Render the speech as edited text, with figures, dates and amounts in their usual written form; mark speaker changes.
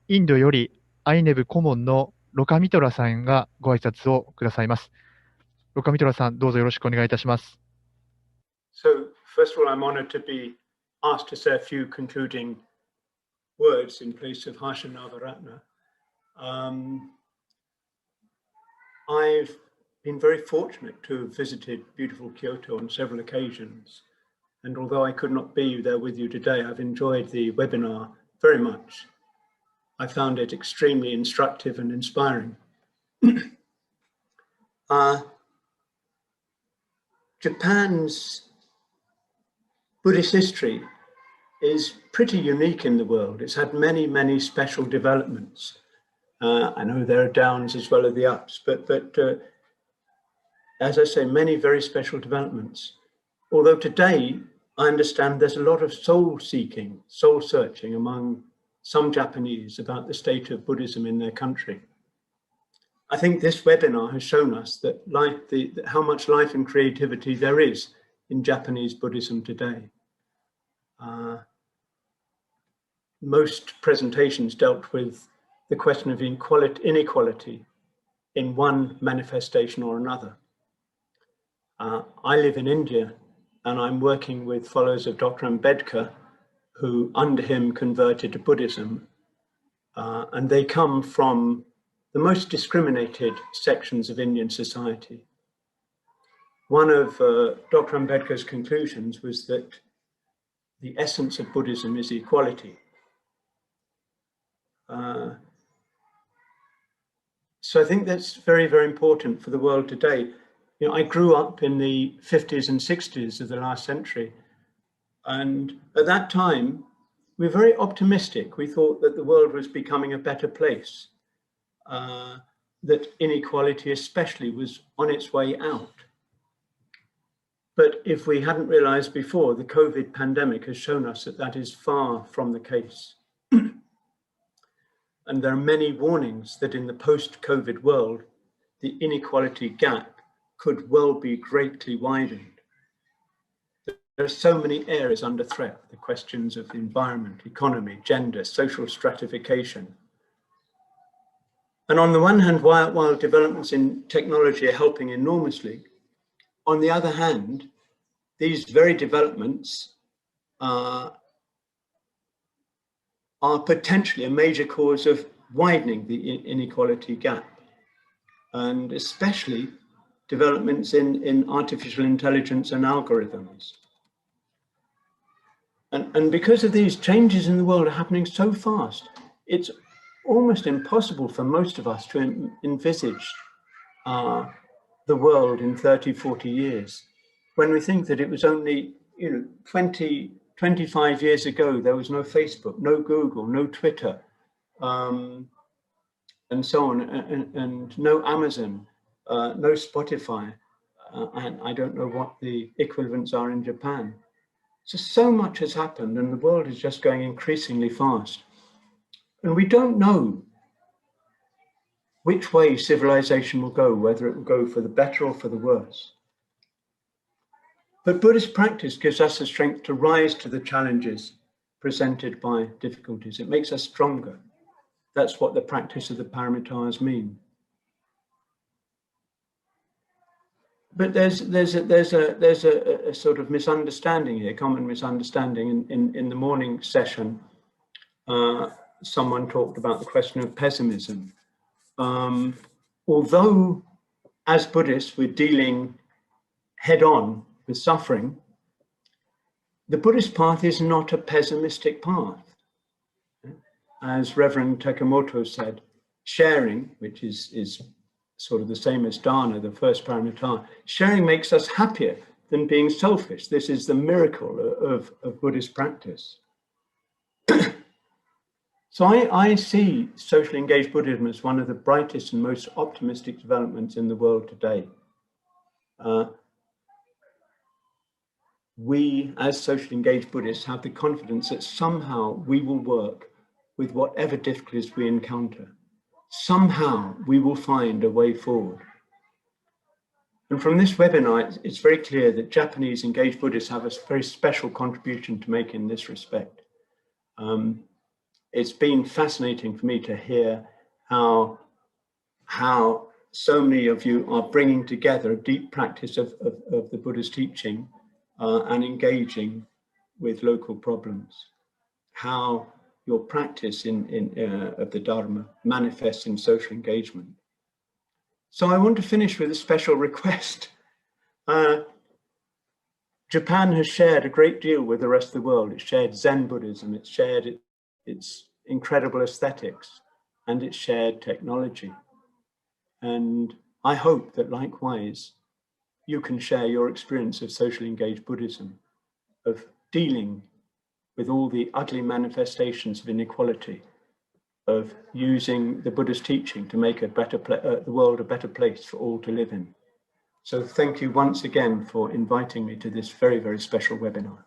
Speaker 1: インドより INEB 顧問のロカミトラさんがご挨拶をくださいます。ロカミトラさん、どうぞよろしくお願いいたします。
Speaker 2: So, first of all, I'm honored to be asked to say a few concluding words in place of Harsha Navaratna. I've been very fortunate to have visited beautiful Kyoto on several occasions. And although I could not be there with you today, I've enjoyed the webinar very much. I found it extremely instructive and inspiring. Japan's Buddhist history is pretty unique in the world. It's had many, many special developments. I know there are downs as well as the ups, but as I say, many very special developments. Although today, I understand there's a lot of soul seeking, soul searching among some Japanese about the state of Buddhism in their country. I think this webinar has shown us that how much life and creativity there is in Japanese Buddhism today. Most presentations dealt with the question of inequality in one manifestation or another. I live in India and I'm working with followers of Dr. Ambedkar, who under him converted to Buddhism, and they come from the most discriminated sections of Indian society. One of Dr. Ambedkar's conclusions was that the essence of Buddhism is equality. So I think that's very, very important for the world today. You know, I grew up in the 50s and 60s of the last century. And at that time, we were very optimistic. We thought that the world was becoming a better place, that inequality especially was on its way out. But if we hadn't realized before, the COVID pandemic has shown us that that is far from the case. And there are many warnings that in the post-COVID world, the inequality gap could well be greatly widened. There are so many areas under threat, the questions of environment, economy, gender, social stratification. And on the one hand, while developments in technology are helping enormously, on the other hand, these very developments are potentially a major cause of widening the inequality gap, and especially developments in artificial intelligence and algorithms. And because of these changes in the world are happening so fast, it's almost impossible for most of us to envisage the world in 30, 40 years. When we think that it was only 25 years ago, there was no Facebook, no Google, no Twitter, and so on, and no Amazon, no Spotify, and I don't know what the equivalents are in Japan. So much has happened and the world is just going increasingly fast. And we don't know which way civilization will go, whether it will go for the better or for the worse. But Buddhist practice gives us the strength to rise to the challenges presented by difficulties. It makes us stronger. That's what the practice of the paramitas mean. But there's a sort of misunderstanding here, common misunderstanding. In the morning session, someone talked about the question of pessimism. Although as Buddhists we're dealing head on with suffering, the Buddhist path is not a pessimistic path. As Reverend Takamoto said, sharing, which is sort of the same as dana, the first paramita, sharing makes us happier than being selfish. This is the miracle of Buddhist practice. So I see socially engaged Buddhism as one of the brightest and most optimistic developments in the world today. We, as socially engaged Buddhists, have the confidence that somehow we will work with whatever difficulties we encounter. Somehow we will find a way forward. And from this webinar, it's very clear that Japanese engaged Buddhists have a very special contribution to make in this respect. it's been fascinating for me to hear how so many of you are bringing together a deep practice of the Buddha's teaching and engaging with local problems. How your practice of the Dharma manifests in social engagement. So I want to finish with a special request. Japan has shared a great deal with the rest of the world. It's shared Zen Buddhism, it's shared its incredible aesthetics, and it's shared technology. And I hope that likewise, you can share your experience of socially engaged Buddhism, of dealing with all the ugly manifestations of inequality, of using the Buddha's teaching to make the world a better place for all to live in. So thank you once again for inviting me to this very, very special webinar.